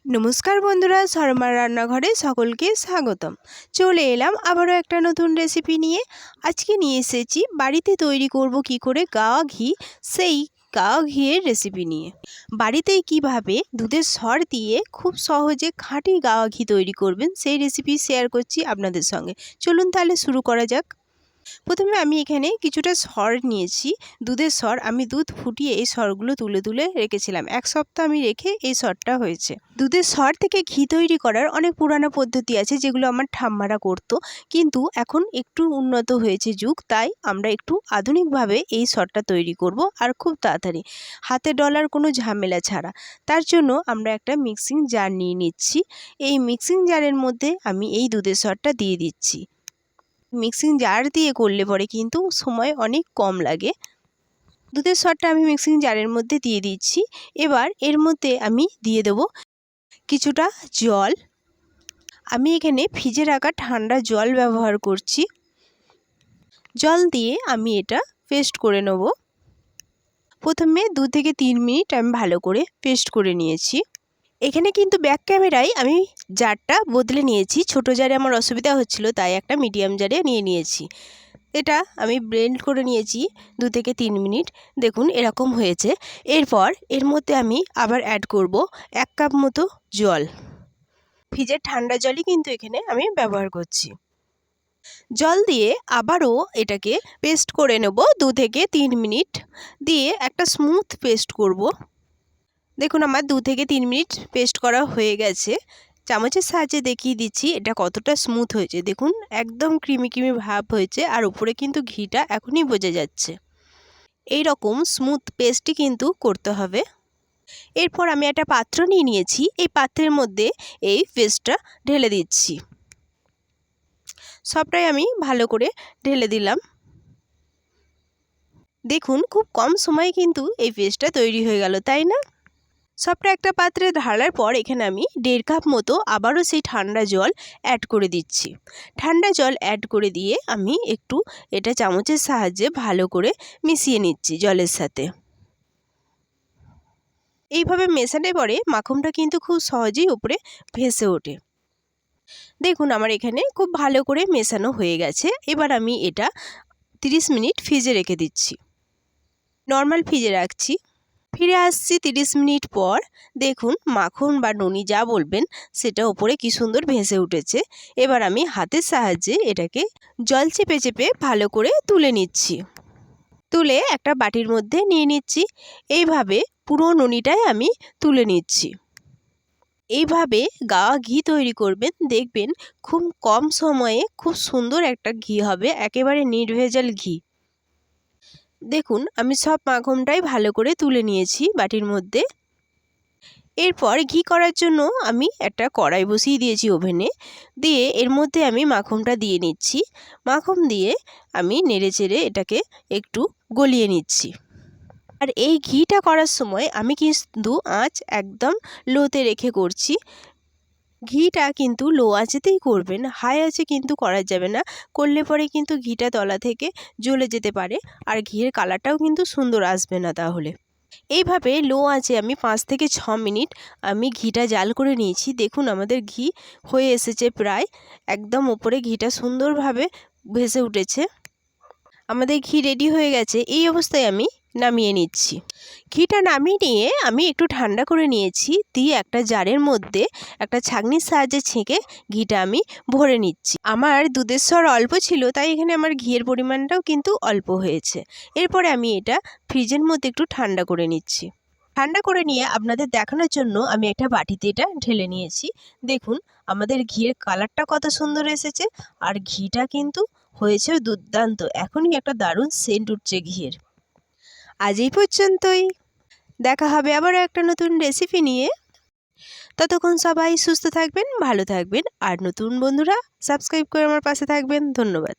নমস্কার বন্ধুরা, শর্মার রান্নাঘরে সকলকে স্বাগতম। চলে এলাম আবারও একটা নতুন রেসিপি নিয়ে। আজকে নিয়ে এসেছি বাড়িতে তৈরি করব কি করে গাওয়া ঘি, সেই গাওয়া ঘিয়ের রেসিপি নিয়ে। বাড়িতেই কিভাবে দুধের সর দিয়ে খুব সহজে খাঁটি গাওয়া ঘি তৈরি করবেন সেই রেসিপি শেয়ার করছি আপনাদের সঙ্গে। চলুন তাহলে শুরু করা যাক। প্রথমে আমি এখানে কিছুটা সর নিয়েছি, দুধের সর। আমি দুধ ফুটিয়ে এই সরগুলো তুলে তুলে রেখেছিলাম। এক সপ্তাহ আমি রেখে এই সরটা হয়েছে। দুধের সর থেকে ঘি তৈরি করার অনেক পুরানো পদ্ধতি আছে, যেগুলো আমার ঠাম্মারা করতো, কিন্তু এখন একটু উন্নত হয়েছে যুগ, তাই আমরা একটু আধুনিকভাবে এই সরটা তৈরি করব, আর খুব তাড়াতাড়ি, হাতে ডলার কোনো ঝামেলা ছাড়া। তার জন্য আমরা একটা মিক্সিং জার নিয়ে নিচ্ছি। এই মিক্সিং জারের মধ্যে আমি এই দুধের সরটা দিয়ে দিচ্ছি। মিক্সিং জার দিয়ে করলে পরে কিন্তু সময় অনেক কম লাগে। দুধের সরটা আমি মিক্সিং জারের মধ্যে দিয়ে দিচ্ছি। এবার এর মধ্যে আমি দিয়ে দেব কিছুটা জল। আমি এখানে ফ্রিজে রাখা ঠান্ডা জল ব্যবহার করছি। জল দিয়ে আমি এটা পেস্ট করে নেব। প্রথমে 2 থেকে 3 মিনিট আমি ভালো করে পেস্ট করে নিয়েছি। এখানে কিন্তু ব্যাক ক্যামেরায় আমি জারটা বদলে নিয়েছি। ছোট জারে আমার অসুবিধা হচ্ছিল, তাই একটা মিডিয়াম জারে নিয়ে নিয়েছি। এটা আমি ব্লেন্ড করে নিয়েছি 2 থেকে 3 মিনিট। দেখুন এরকম হয়েছে। এরপর এর মধ্যে আমি আবার অ্যাড করব 1 কাপ মতো জল। ফ্রিজের ঠান্ডা জলই কিন্তু এখানে আমি ব্যবহার করছি। জল দিয়ে আবারও এটাকে পেস্ট করে নেব 2 থেকে 3 মিনিট দিয়ে একটা স্মুথ পেস্ট করব। দেখুন আমার 2 থেকে 3 মিনিট পেস্ট করা হয়ে গেছে। চামচের সাহায্যে দেখিয়ে দিচ্ছি এটা কতটা স্মুথ হয়েছে। দেখুন একদম ক্রিমি ক্রিমি ভাব হয়েছে, আর উপরে কিন্তু ঘিটা এখনই বোঝা যাচ্ছে। এই রকম স্মুথ পেস্টই কিন্তু করতে হবে। এরপর আমি একটা পাত্র নিয়ে নিয়েছি। এই পাত্রের মধ্যে এই পেস্টটা ঢেলে দিচ্ছি। সবটাই আমি ভালো করে ঢেলে দিলাম। দেখুন খুব কম সময়ে কিন্তু এই পেস্টটা তৈরি হয়ে গেল, তাই না? সবটা একটা পাত্রে ঢালার পর এখানে আমি 1.5 কাপ মতো আবারও সেই ঠান্ডা জল অ্যাড করে দিচ্ছি। ঠান্ডা জল অ্যাড করে দিয়ে আমি একটু এটা চামচের সাহায্যে ভালো করে মিশিয়ে নিচ্ছি জলের সাথে। এইভাবে মেশানোর পরে মাখনটা কিন্তু খুব সহজেই উপরে ভেসে ওঠে। দেখুন আমার এখানে খুব ভালো করে মেশানো হয়ে গেছে। এবার আমি এটা 30 মিনিট ফ্রিজে রেখে দিচ্ছি। নর্মাল ফ্রিজে রাখছি। ফিরে আসছি 30 মিনিট পর। দেখুন মাখন বা ননি যা বলবেন সেটা ওপরে কি সুন্দর ভেসে উঠেছে। এবার আমি হাতের সাহায্যে এটাকে জল চেপে চেপে ভালো করে তুলে নিচ্ছি। তুলে একটা বাটির মধ্যে নিয়ে নিচ্ছি। এইভাবে পুরো ননিটাই আমি তুলে নিচ্ছি। এইভাবে গাওয়া ঘি তৈরি করবেন, দেখবেন খুব কম সময়ে খুব সুন্দর একটা ঘি হবে, একেবারে নির্ভেজাল ঘি। দেখুন আমি সব মাখনটাই ভালো করে তুলে নিয়েছি বাটির মধ্যে। এরপর ঘি করার জন্য আমি একটা কড়াই বসিয়ে দিয়েছি ওভেনে। দিয়ে এর মধ্যে আমি মাখনটা দিয়ে নিচ্ছি। মাখন দিয়ে আমি নেড়েচেড়ে এটাকে একটু গলিয়ে নিচ্ছি। আর এই ঘিটা করার সময় আমি কিন্তু আঁচ একদম লোতে রেখে করছি। ঘিটা কিন্তু লো আঁচেতেই করবেন, হাই আঁচে কিন্তু করা যাবে না। করলে পরে কিন্তু ঘিটা তলা থেকে জ্বলে যেতে পারে, আর ঘিয়ের কালারটাও কিন্তু সুন্দর আসবে না তাহলে। এইভাবে লো আঁচে আমি 5 থেকে 6 মিনিট আমি ঘিটা জাল করে নিয়েছি। দেখুন আমাদের ঘি হয়ে এসেছে প্রায়, একদম ওপরে ঘিটা সুন্দরভাবে ভেসে উঠেছে। আমাদের ঘি রেডি হয়ে গেছে। এই অবস্থায় আমি নামিয়ে নিচ্ছি। ঘিটা নামিয়ে নিয়ে আমি একটু ঠান্ডা করে নিয়েছি। দিয়ে একটা জারের মধ্যে একটা ছাঁকনির সাহায্যে ছেঁকে ঘিটা আমি ভরে নিচ্ছি। আমার দুধের সর অল্প ছিল, তাই এখানে আমার ঘিয়ের পরিমাণটাও কিন্তু অল্প হয়েছে। এরপরে আমি এটা ফ্রিজের মধ্যে একটু ঠান্ডা করে নিচ্ছি। ঠান্ডা করে নিয়ে আপনাদের দেখানোর জন্য আমি একটা বাটিতে এটা ঢেলে নিয়েছি। দেখুন আমাদের ঘিয়ের কালারটা কত সুন্দর এসেছে, আর ঘিটা কিন্তু হয়েছে দুর্দান্ত। এখনই একটা দারুণ সেন্ট উঠছে ঘিয়ের। আজ এই পর্যন্তই। দেখা হবে আবারও একটা নতুন রেসিপি নিয়ে। ততক্ষণ সবাই সুস্থ থাকবেন, ভালো থাকবেন, আর নতুন বন্ধুরা সাবস্ক্রাইব করে আমার পাশে থাকবেন। ধন্যবাদ।